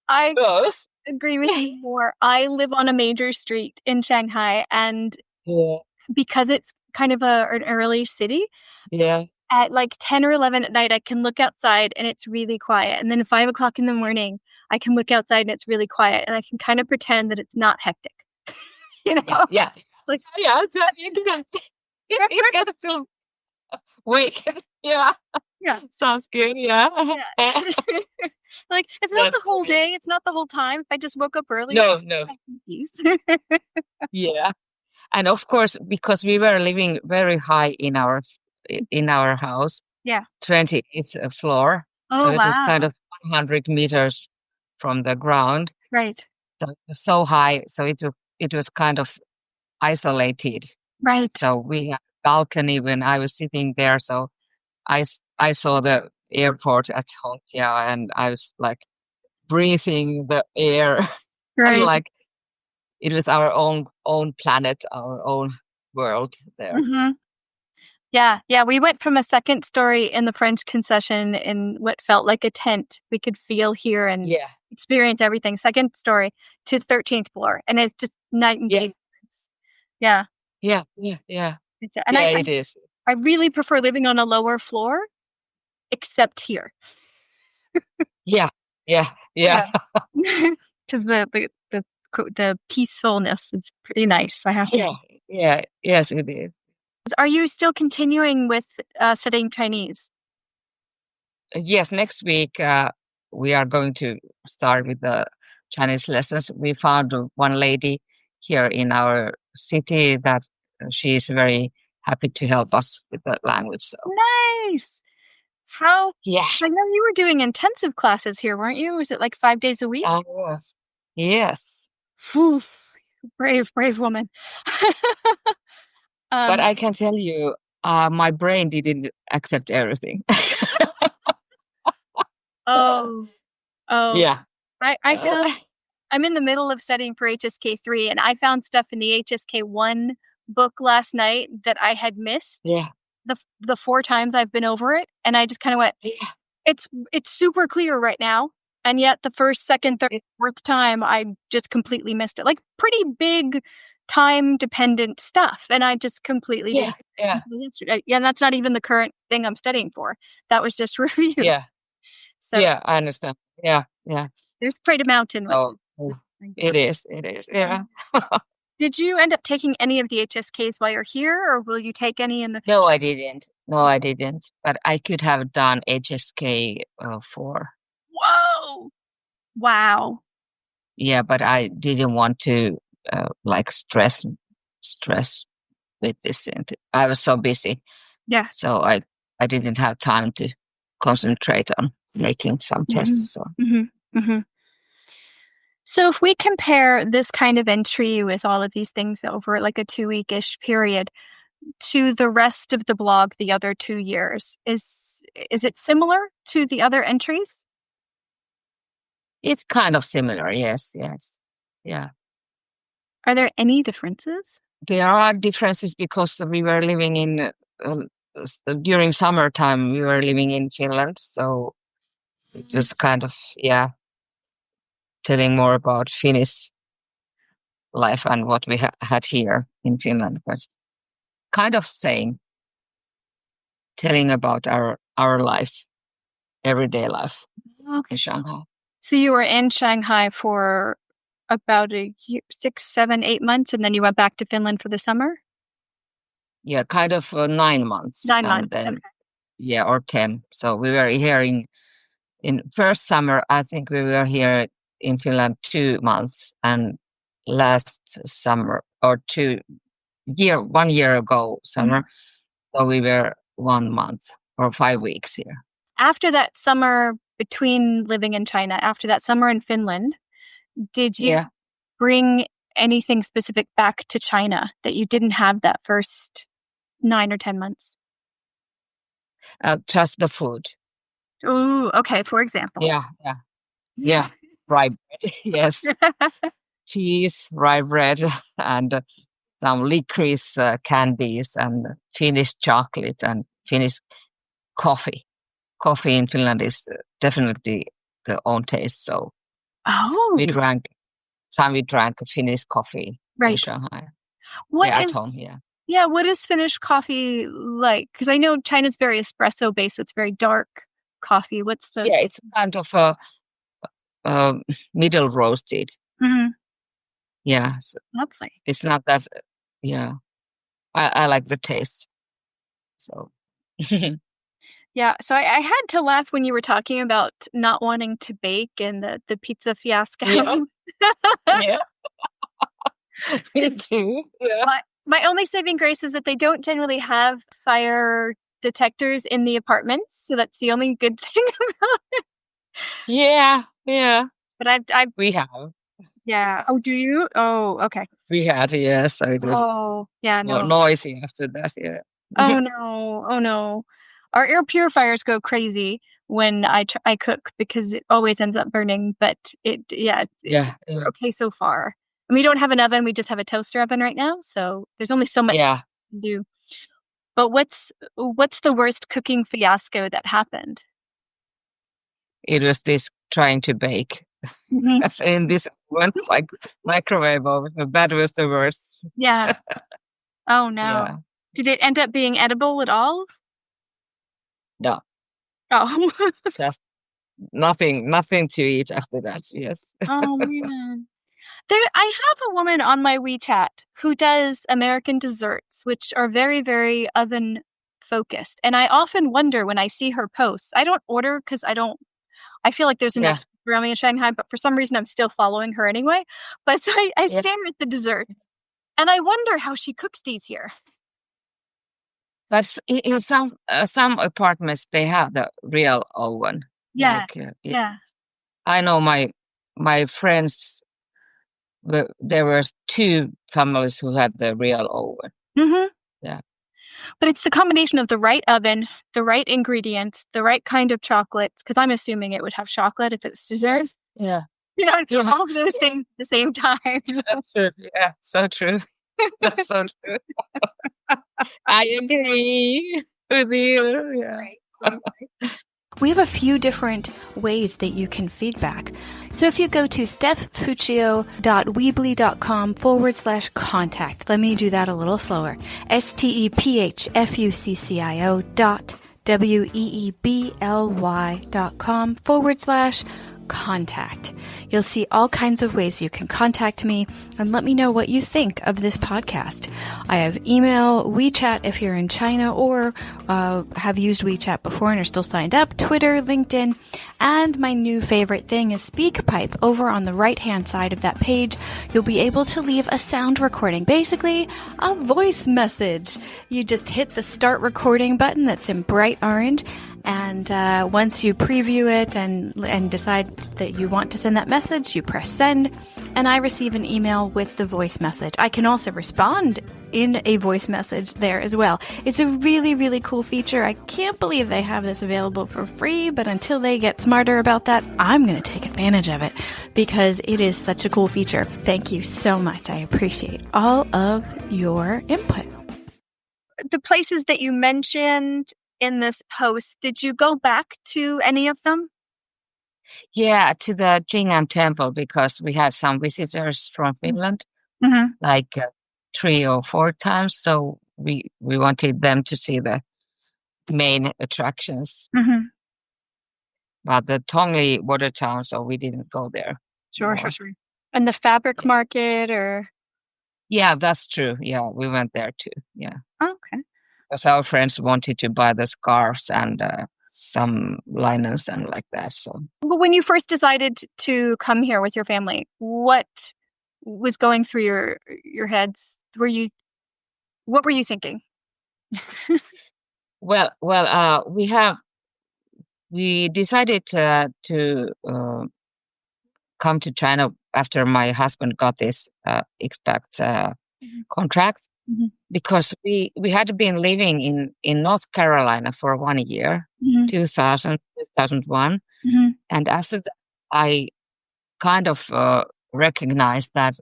I Yes. agree with you more. I live on a major street in Shanghai, and Yeah. because it's kind of an early city, Yeah. at like 10 or 11 at night, I can look outside and it's really quiet. And then at 5 o'clock in the morning, I can look outside and it's really quiet. And I can kind of pretend that it's not hectic, you Yeah. know? Yeah. Like, Yeah. So you get to wake. Yeah. yeah, Sounds good. Yeah. yeah. Like, it's not That's the whole great. day, it's not the whole time. If I just woke up early, No, no. I'm confused. Yeah. And of course, because we were living very high in our house, Yeah. 28th floor, so Oh, it was kind wow. of 100 meters from the ground. Right. So it was so high, so it was kind of isolated. Right. So we had a balcony when I was sitting there. So I saw the airport at Hongqiao, and I was like breathing the air, and Right. like it was our own planet, our own world there. Hmm. Yeah. We went from a second story in the French concession in what felt like a tent. We could feel, hear, and Yeah, experience everything. Second story to the 13th floor. And it's just night and yeah, day difference. Yeah. yeah. And Yeah, it is. I really prefer living on a lower floor, except here. Yeah, yeah, yeah, Yeah. Because the peacefulness is pretty nice, I have to. yeah, yeah. Yes, it is. Are you still continuing with studying Chinese? Yes, next week we are going to start with the Chinese lessons. We found one lady here in our city that she is very happy to help us with the language. So Nice. How? yeah, 'Cause I know you were doing intensive classes here, weren't you? Was it like 5 days a week? yes, yes. Phew. Brave woman. But um. I can tell you, my brain didn't accept everything. Oh. Oh. Yeah. I found I'm in the middle of studying for HSK3, and I found stuff in the HSK1 book last night that I had missed Yeah. the 4 times I've been over it, and I just kinda went, Yeah. "It's super clear right now," and yet the first, second, third, It, fourth time, I just completely missed it. Like, pretty big time-dependent stuff, and I just completely Yeah, didn't. yeah, Yeah, and that's not even the current thing I'm studying for. That was just review. yeah, So yeah. I understand. Yeah, yeah. there's quite a mountain with So it is. It is. Yeah. Did you end up taking any of the HSKs while you're here, or will you take any in the No, future? I didn't. No, I didn't. But I could have done HSK 4. Whoa! Wow. Yeah, but I didn't want to like stress with this. And I was so busy, Yeah. so I didn't have time to concentrate on making some hmm tests. So hmm hmm So if we compare this kind of entry with all of these things over like a 2-week-ish period to the rest of the blog the other 2 years, is it similar to the other entries? it's kind of similar. Yes, yes, yeah. Are there any differences? There are differences because we were living in during summertime. We were living in Finland, so it was kind of telling more about Finnish life and what we had here in Finland, but kind of same, telling about our life, everyday life Okay. in Shanghai. So you were in Shanghai for about a year, 6, 7, 8 months, and then you went back to Finland for the summer? Yeah, kind of 9 months, 9 months. and then Okay. or 10. So we were here in first summer. I think we were here in Finland 2 months, and last summer or 1 year ago summer, Mhm. so we were 1 month or 5 weeks here. After that summer between living in China, after that summer in Finland, did you Yeah, bring anything specific back to China that you didn't have that first 9 or 10 months? just the food. Ooh, okay, for example. Yeah, yeah, yeah. Rye bread, yes, cheese, rye bread, and some licorice candies, and Finnish chocolate, and Finnish coffee. Coffee in Finland is definitely the own taste. So we Oh, drank, we drank Finnish coffee in right. Shanghai. What Yeah, is at home. Yeah, Yeah, what is Finnish coffee like? Because I know China's very espresso based, so it's very dark coffee. What's the yeah. It's kind of a middle roasted. Mhm. Yeah, so Lovely. it's not that. Yeah, I like the taste. So Yeah, so I had to laugh when you were talking about not wanting to bake and the pizza fiasco. yeah, yeah. Me too. Yeah. My only saving grace is that they don't generally have fire detectors in the apartments, so that's the only good thing about it. Yeah, yeah. But I've We have. yeah. Oh, do you? Oh, okay. We had, yes. So it was Oh, yeah, no. noisy after that. Yeah. Oh no. Oh no. Our air purifiers go crazy when I cook because it always ends up burning, but Yeah. we're Yeah. okay so far. And we don't have an oven, we just have a toaster oven right now, so there's only so much Yeah. to do. But what's the worst cooking fiasco that happened? It was this trying to bake Mhm. in this one microwave oven. So that was the worst. Yeah. Oh no. Yeah. Did it end up being edible at all? No, Oh. just nothing to eat after that. Yes. Oh man. I have a woman on my WeChat who does American desserts, which are very, very oven focused. And I often wonder when I see her posts. I don't order because I feel like there's enough Yeah. stuff around me in Shanghai, but for some reason I'm still following her anyway. But I Yeah. stare at the dessert and I wonder how she cooks these here. But in some apartments they have the real oven. Yeah. Like Yeah. I know my friends. There were two families who had the real oven. hmm Yeah. But it's the combination of the right oven, the right ingredients, the right kind of chocolates, because I'm assuming it would have chocolate if it's dessert. Yeah. You know, Yeah. all of those things at the same time. That's true. Yeah. So true. That's so true. I agree with you. Yeah. Right. We have a few different ways that you can feedback. So if you go to stephfuccio.weebly.com/contact, let me do that a little slower. stephfuccio.weebly.com/contact. You'll see all kinds of ways you can contact me and let me know what you think of this podcast. I have email, WeChat if you're in China or have used WeChat before and are still signed up, Twitter, LinkedIn, and my new favorite thing is SpeakPipe. Over on the right-hand side of that page, you'll be able to leave a sound recording, basically a voice message. You just hit the start recording button that's in bright orange, and once you preview it and decide that you want to send that message, you press send, and I receive an email with the voice message. I can also respond in a voice message there as well. It's a really, really cool feature. I can't believe they have this available for free, but until they get smarter about that, I'm going to take advantage of it because it is such a cool feature. Thank you so much. I appreciate all of your input. The places that you mentioned in this post, did you go back to any of them? Yeah, to the Jing'an temple because we had some visitors from Finland, like 3 or 4 times. So we wanted them to see the main attractions. But the Tongli water town, so we didn't go there. Sure. And the fabric market or? Yeah, that's true. Yeah, we went there too. Yeah. Okay. Because our friends wanted to buy the scarves and some linens and like that. So. But when you first decided to come here with your family, what was going through your heads? What were you thinking? Well, we decided to come to China after my husband got this expat contract because we had been living in North Carolina for 1 year, 2001. And after that, I kind of recognized that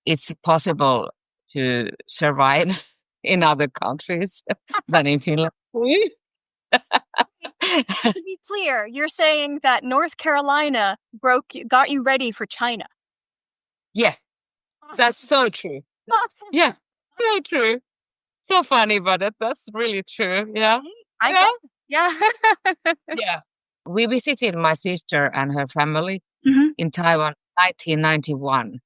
it's possible to survive in other countries than in Finland. To be clear, you're saying that North Carolina got you ready for China. Yeah, that's so true. Yeah, so true. So funny, but that's really true. Yeah. Yeah. Yeah. We visited my sister and her family in Taiwan 1991.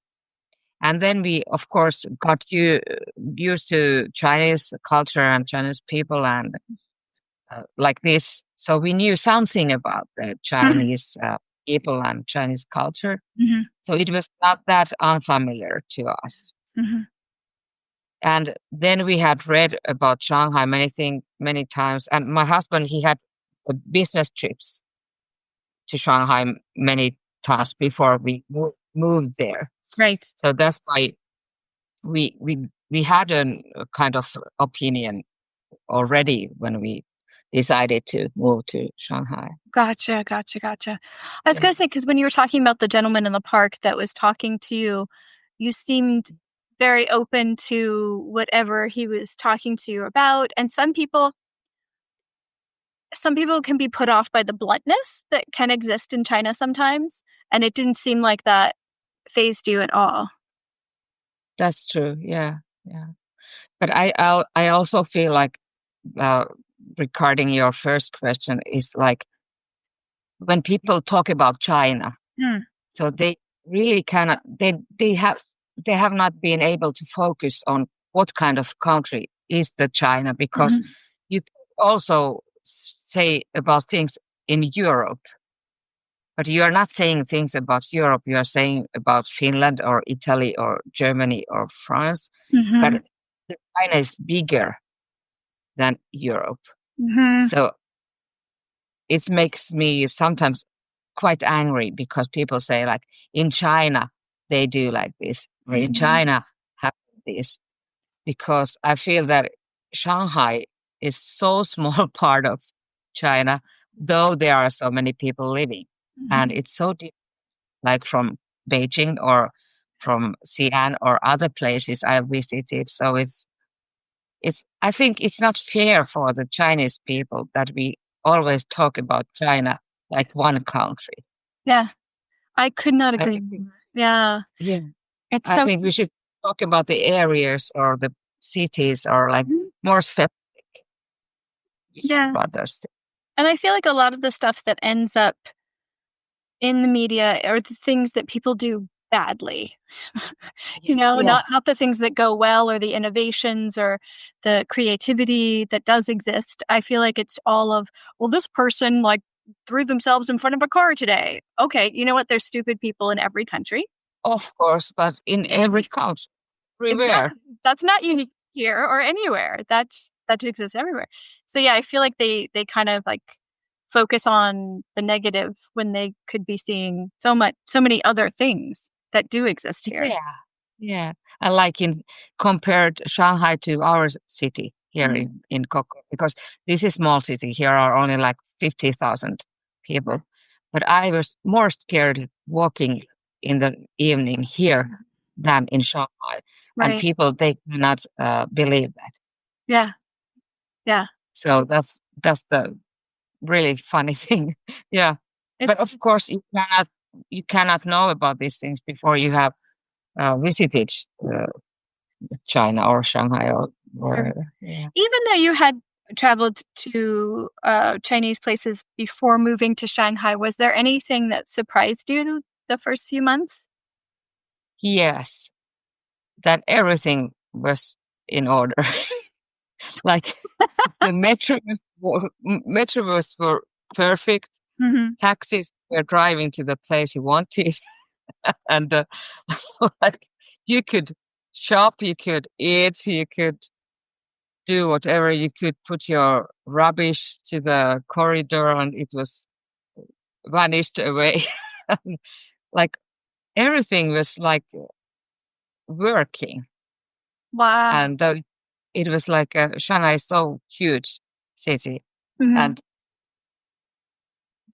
And then we, of course, got used to Chinese culture and Chinese people and like this. So we knew something about the Chinese people and Chinese culture. So it was not that unfamiliar to us. And then we had read about Shanghai many times. And my husband, he had business trips to Shanghai many times before we moved there. Right. So that's why we had a kind of opinion already when we decided to move to Shanghai. Gotcha. I was going to say, because when you were talking about the gentleman in the park that was talking to you, you seemed very open to whatever he was talking to you about. And some people can be put off by the bluntness that can exist in China sometimes. And it didn't seem like that fazed you at all. That's true. Yeah. But I also feel like regarding your first question is like when people talk about China, so they really cannot. They have not been able to focus on what kind of country is the China because you also say about things in Europe. But you are not saying things about Europe. You are saying about Finland or Italy or Germany or France. But China is bigger than Europe. So it makes me sometimes quite angry because people say like in China, they do like this. Or in China, happen this. Because I feel that Shanghai is so small part of China, though there are so many people living. And it's so different, like from Beijing or from Xi'an or other places I visited. So I think it's not fair for the Chinese people that we always talk about China like one country. Yeah, I could not I agree think, more. Yeah, yeah, it's I so. think we should talk about the areas or the cities or like Mhm. more specific Yeah, brothers. and I feel like a lot of the stuff that ends up in the media are the things that people do badly. Yeah, Not the things that go well or the innovations or the creativity that does exist. I feel like it's all of, well, this person like threw themselves in front of a car today. Okay, you know what? There's stupid people in every country. of course, but in every country, everywhere. Exactly. That's not unique here or anywhere. That exists everywhere. So yeah, I feel like they kind of like focus on the negative when they could be seeing so many other things that do exist here. Yeah, yeah. And like in compared Shanghai to our city here Mhm. in Koko, because this is small city. Here are only like 50,000 people. But I was more scared walking in the evening here than in Shanghai. And Right. people, they cannot believe that. Yeah. Yeah. So that's the really funny thing. Yeah. But It's of course, you cannot know about these things before you have visited uh, China or Shanghai or Sure. wherever. Yeah. Even though you had traveled to Chinese places before moving to Shanghai, was there anything that surprised you the first few months? Yes, that everything was in order. Like the metro was were perfect. Hmm. Taxis were driving to the place you wanted, and like you could shop, you could eat, you could do whatever. You could put your rubbish to the corridor, and it was vanished away. Like everything was like working. Wow. And it was like Shanghai is so huge city, Hmm. and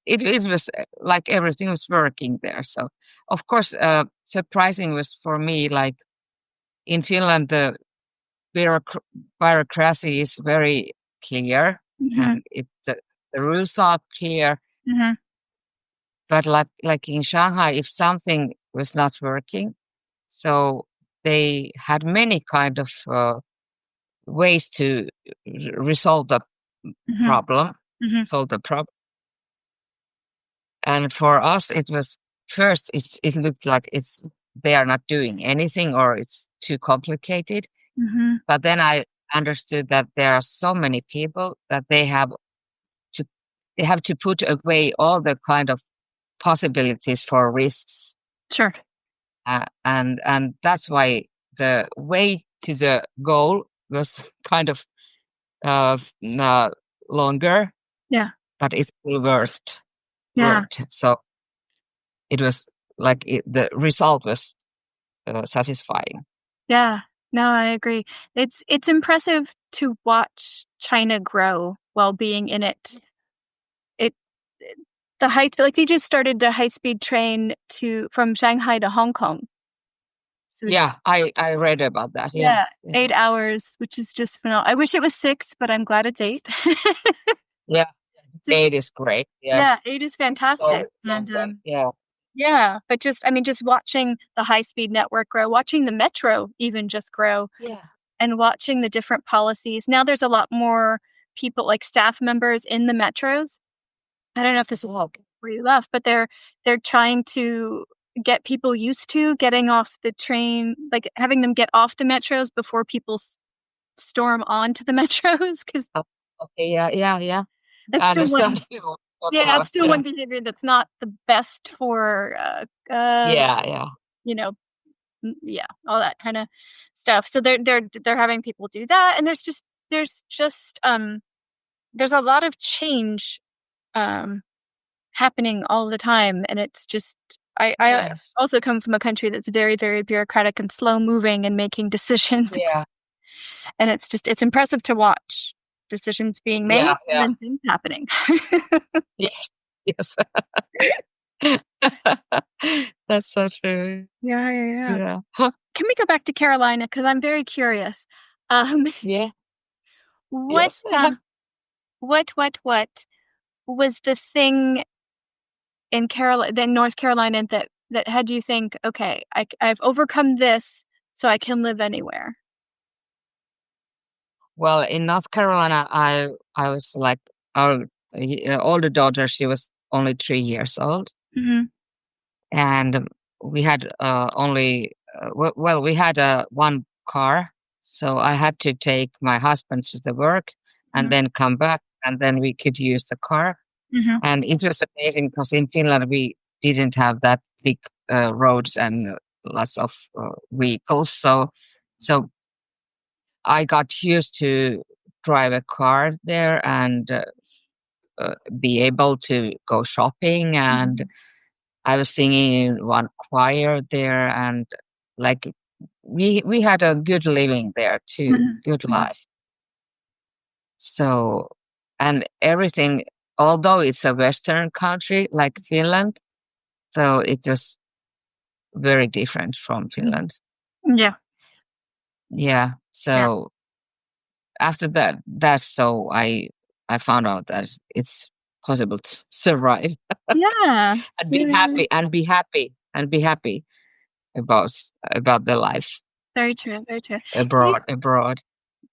it was like everything was working there. So of course, surprising was for me like in Finland the bureauc- bureaucracy is very clear, Hmm. and the rules are clear. Hmm. But like in Shanghai, if something was not working, so they had many kind of ways to resolve the Hmm. problem, Hmm. solve the problem. And for us, it was first, it looked like they are not doing anything or it's too complicated. Hmm. But then I understood that there are so many people that to, they have to put away all the kind of possibilities for risks. Sure. And that's why the way to the goal was kind of uh, longer, Yeah. but it still worked. Yeah. So it was like the result was satisfying. Yeah. No, I agree. It's impressive to watch China grow while being in it. It the high like they just started a high speed train to from Shanghai to Hong Kong. So it's Yeah, I read about that. yeah, Yes, yeah, 8 hours, which is just phenomenal. I wish it was 6, but I'm glad it's 8. yeah. Just Date is great. yeah, Yes, 8 is fantastic. so And yeah, yeah, but just I mean just watching the high speed network grow, watching the metro even just grow yeah, and watching the different policies. Now there's a lot more people like staff members in the metros. I don't know if this is well, where you left, but they're trying to get people used to getting off the train, like having them get off the metros before people storm onto the metros because oh, okay, yeah, yeah, yeah. that's I still one understand you what yeah, it's about. still Yeah, one behavior that's not the best for yeah, yeah, you know, yeah, all that kind of stuff. So they're having people do that, and there's just there's a lot of change um happening all the time, and it's just I yes, also come from a country that's very, very bureaucratic and slow moving and making decisions, yeah, and it's impressive to watch decisions being made yeah, and yeah, then things happening. yes, yes. That's so true. Yeah, yeah, yeah. Yeah. Huh. Can we go back to Carolina? Because I'm very curious. Um, Yeah. what, Yes. uh, what? was the thing in North Carolina that had you think, okay, I've overcome this, so I can live anywhere? Well, in North Carolina, I was like our older daughter. She was only 3 years old, Mm-hmm. and we had only well, we had one car, so I had to take my husband to the work and then come back, and then we could use the car. Mm-hmm. And it was amazing because in Finland we didn't have that big roads and lots of vehicles, so I got used to drive a car there and be able to go shopping. And I was singing in one choir there, and like we had a good living there too, good Mm-hmm. life. So, and everything, although it's a Western country like Finland, so it was very different from Finland. Yeah. Yeah. Yeah. So after so I found out that it's possible to survive Yeah. and be Yeah. happy and be happy and be happy about the life Very true. Very true. Do you, abroad.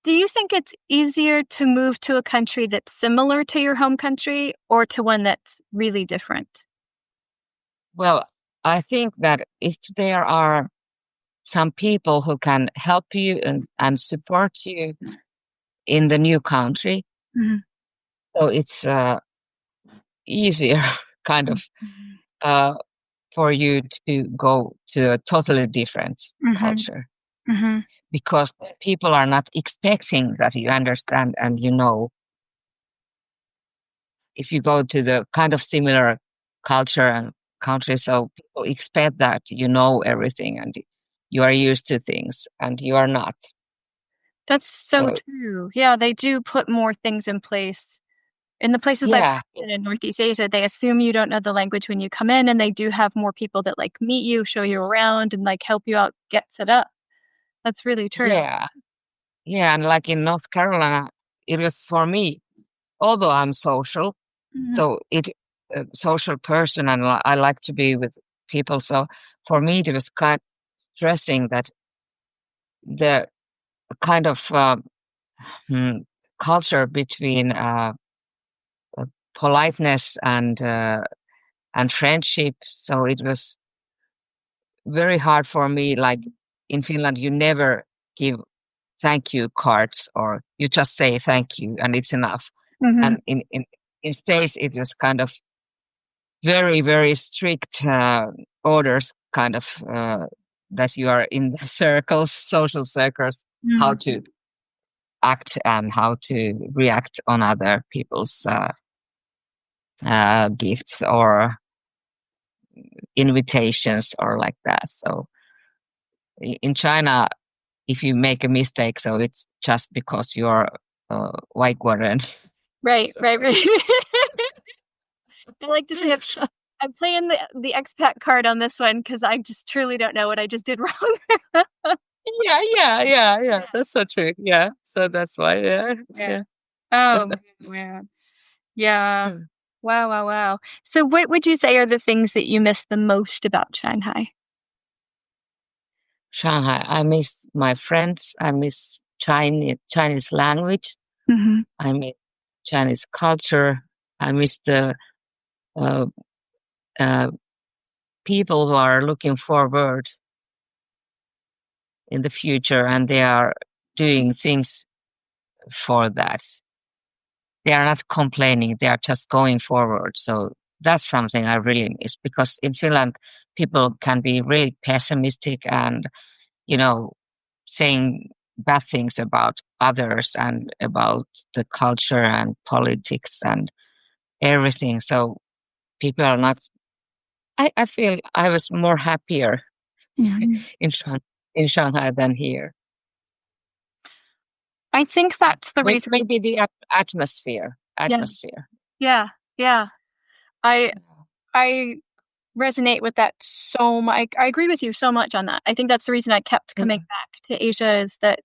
do you think it's easier to move to a country that's similar to your home country or to one that's really different? Well, I think that if there are some people who can help you and support you in the new country, Mm-hmm. so it's easier kind of uh, for you to go to a totally different Mm-hmm. culture, Mm-hmm. because people are not expecting that you understand and you know. If you go to the kind of similar culture and country, so people expect that you know everything and you are used to things and you are not. That's so So true. Yeah, they do put more things in place. In the places I've yeah, been in Northeast Asia, they assume you don't know the language when you come in, and they do have more people that like meet you, show you around, and like help you out get set up. That's really true. yeah, yeah. And like in North Carolina, it was for me, although I'm social, Mhm. so it a social person and I like to be with people. So for me, it was kind of stressing that the kind of hmm, culture between politeness and friendship. So it was very hard for me. Like in Finland, you never give thank you cards, or you just say thank you and it's enough. Mhm. And in States, it was kind of very, very strict orders, kind of that you are in the circles, social circles, how Mhm. to act and how to react on other people's gifts or invitations or like that. So in China, if you make a mistake, so it's just because you're white Guaren. Right, So right, right. I like to say I'm playing the expat card on this one because I just truly don't know what I just did wrong. yeah. That's so true. Yeah. So that's why. Yeah, Yeah. yeah. Oh man. Yeah. Wow, wow, wow. So what would you say are the things that you miss the most about Shanghai? Shanghai. I miss my friends. I miss Chinese language. Mhm. I miss Chinese culture. I miss the uh, uh, people who are looking forward in the future and they are doing things for that. They are not complaining, they are just going forward. So that's something I really miss, because in Finland, people can be really pessimistic and, you know, saying bad things about others and about the culture and politics and everything. So people are not, I feel I was more happier Mhm. in, in Shanghai than here. I think that's the reason. Maybe the atmosphere, Yeah, atmosphere. yeah, yeah. I I resonate with that so much. I agree with you so much on that. I think that's the reason I kept coming Yeah. back to Asia is that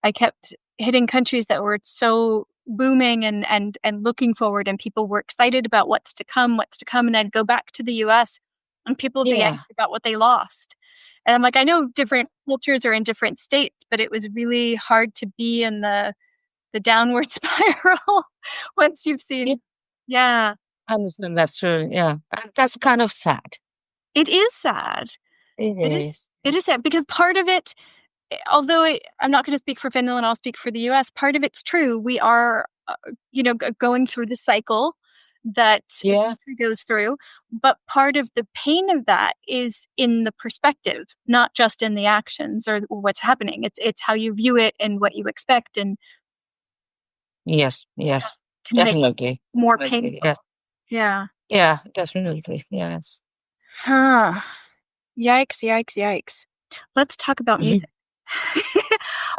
I kept hitting countries that were so booming and looking forward, and people were excited about what's to come, and I'd go back to the US and people would be Yeah. angry about what they lost. And I'm like, I know different cultures are in different states, but it was really hard to be in the downward spiral once you've Yeah. seen. Yeah, I understand that's true. Yeah. And that's kind of sad. it is sad. It It is. is. It is sad because part of it, although I'm not going to speak for Finland, I'll speak for the US. Part of it's true. We are, going through the cycle that a Yeah. country goes through, but part of the pain of that is in the perspective, not just in the actions or what's happening. It's how you view it and what you expect, and Yes. Yes. can make Definitely. more Definitely. painful. Yes. Yeah. Yeah. Definitely. Yes. Huh. Yikes! Yikes! Yikes! Let's talk about music.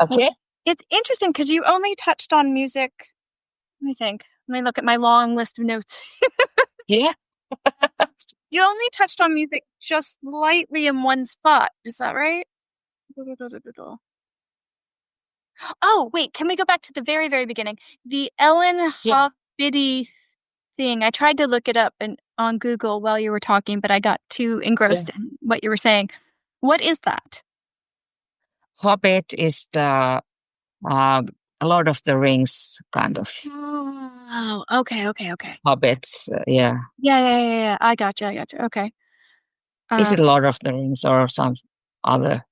Well, Okay. it's interesting because you only touched on music. Let me think. Let me look at my long list of notes. Yeah. You only touched on music just lightly in one spot. Is that right? Oh, wait. Can we go back to the very, very beginning? The Ellen Yeah. Hobbity thing. I tried to look it up on Google while you were talking, but I got too engrossed Yeah. in what you were saying. What is that? Hobbit is the uh, Lord of the Rings kind of Oh, okay, okay, okay. hobbits. Yeah. Yeah. I gotcha. Okay. Is Uh, it Lord of the Rings or some other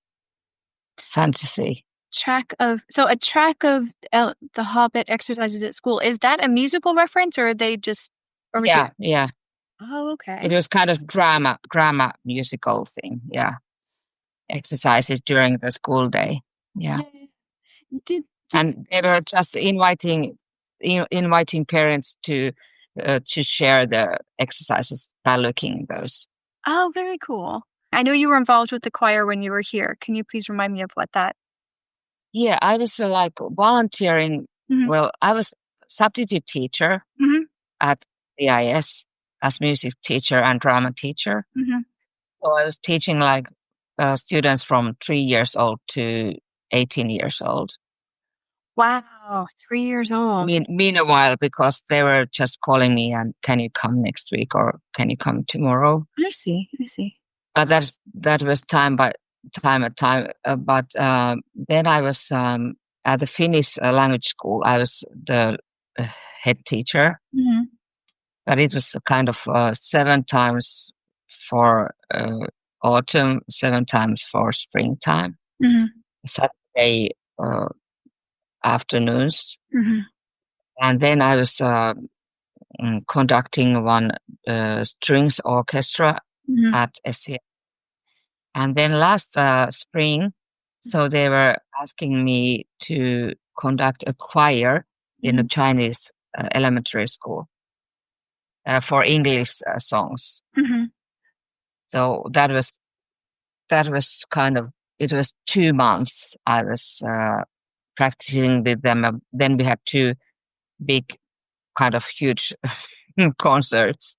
fantasy? a track of the Hobbit exercises at school. Is that a musical reference, or are they just, or was it? Yeah. Yeah. Oh, It okay. was kind of drama musical thing. Yeah. Exercises during the school day. Yeah. Yeah. Did And they were just inviting parents to share the exercises by looking those. Oh, very cool. I know you were involved with the choir when you were here. Can you please remind me of what that? Yeah, I was like volunteering. Hmm. Well, I was substitute teacher Hmm. at CIS as music teacher and drama teacher. Hmm. So I was teaching like students from 3 years old to 18 years old. Wow, 3 years old. Meanwhile, because they were just calling me and can you come next week or can you come tomorrow? I see. I see. But that was time by time at time. But then I was at the Finnish language school. I was the uh, head teacher, Hmm. but it was kind of 7 times for autumn, 7 times for springtime, Hmm. Saturday afternoons. Hmm. And then I was conducting one strings orchestra Hmm. at SCA. And then last spring, so they were asking me to conduct a choir in a Hmm. Chinese elementary school for English songs. Hmm. So that was kind of it was 2 months I was practicing with them. Then we had two big kind of huge concerts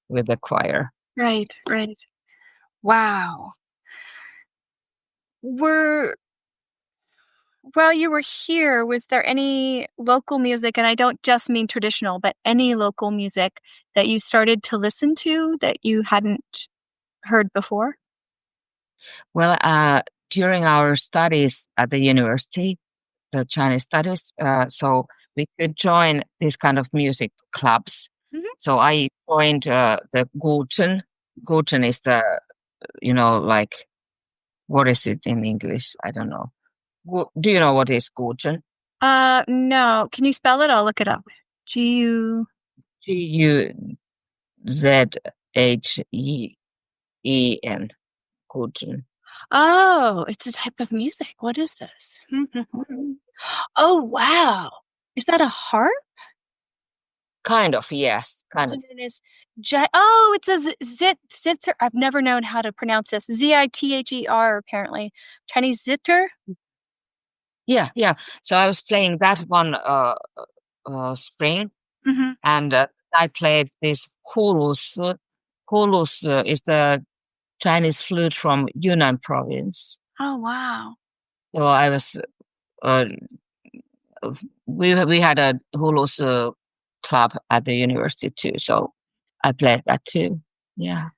with the choir. Right, right. Wow. Were While you were here, was there any local music, and I don't just mean traditional, but any local music that you started to listen to that you hadn't heard before? Well, during our studies at the university, the Chinese studies, so we could join these kind of music clubs. Hmm. So I joined the Guzheng. Guzheng is the, like, what is it in English? I don't know. Do you know what is Guzheng? No. Can you spell it? I'll look it up. G-U. Guzhen. Guzheng. Oh, it's a type of music. What is this? Oh, wow. Is that a harp? Kind of, yes, kind So of. then oh, it's a zither. I've never known how to pronounce this. Zither, apparently. Chinese zither? Yeah, yeah. So I was playing that one spring, Hmm. and I played this hulus. Hulus is the Chinese flute from Yunnan province. Oh, wow. So I was uh, we had a Hulu's club at the university too, so I played that too. Yeah.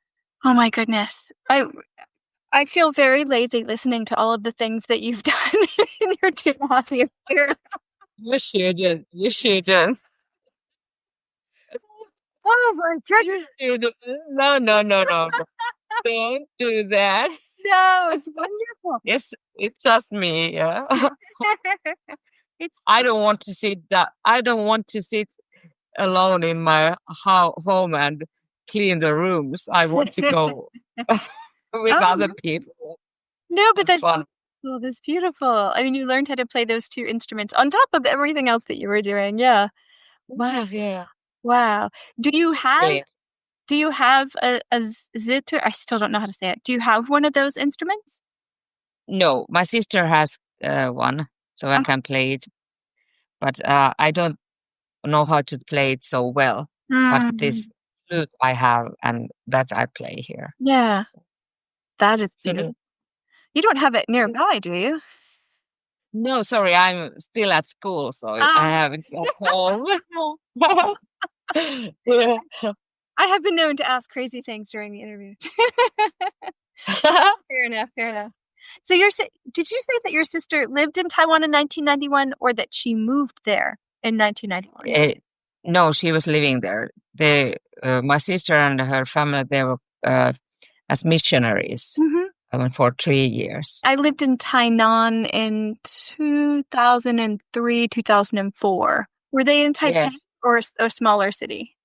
Oh my goodness. I feel very lazy listening to all of the things that you've done in your 2.5 years here. You shouldn't. You shouldn't. Oh my goodness. You shouldn't. No, no, no, no, no. Don't do that. No, it's wonderful. It's just me. Yeah. It's I don't want to sit that. I don't want to sit alone in my home and clean the rooms. I want to go with Oh, other people. no, but Have that's fun. oh, that's beautiful. I mean, you learned how to play those two instruments on top of everything else that you were doing. Yeah. Wow. Yeah, yeah. Wow. Do you have Brilliant. a zither? I still don't know how to say it. Do you have one of those instruments? No, my sister has one, so I Oh, can play it, but I don't know how to play it so well. But mm, this flute I have, and that I play here. yeah, So. that is beautiful. You don't have it nearby, do you? No, sorry, I'm still at school, so I Oh, have it at home. Yeah. I have been known to ask crazy things during the interview. Fair enough, fair enough. So did you say that your sister lived in Taiwan in 1991 or that she moved there in 1991? No, she was living there. My sister and her family, they were as missionaries Hmm. for 3 years. I lived in Tainan in 2003, 2004. Were they in Taipei Yes, or a smaller city?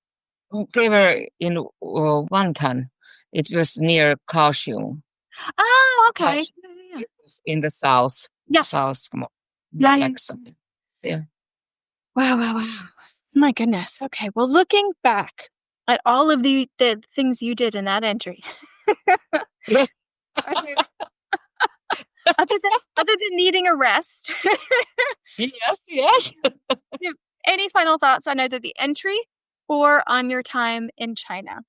they were in Wantan. It was near Kaohsiung. Oh, okay. Kaohsiung. It was in the south, Yeah, south, yeah, yeah. like something. Yeah. Wow, wow, wow. My goodness. Okay. Well, looking back at all of the things you did in that entry, Yeah. other other than needing a rest, Yes, yes. any final thoughts on either the entry or on your time in China?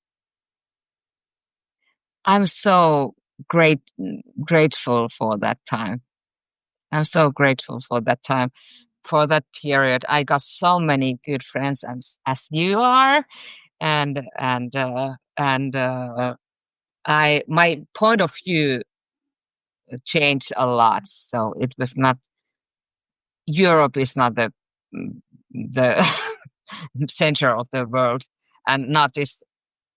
I'm so grateful for that time. I'm so grateful for that time, for that period. I got so many good friends as you are, and I my point of view changed a lot. So it was not Europe is not the center of the world, and not is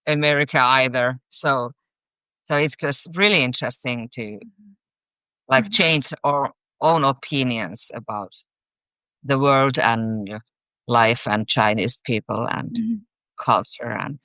America either. So it was really interesting to like Mhm. change our own opinions about the world and life and Chinese people and Mhm. culture and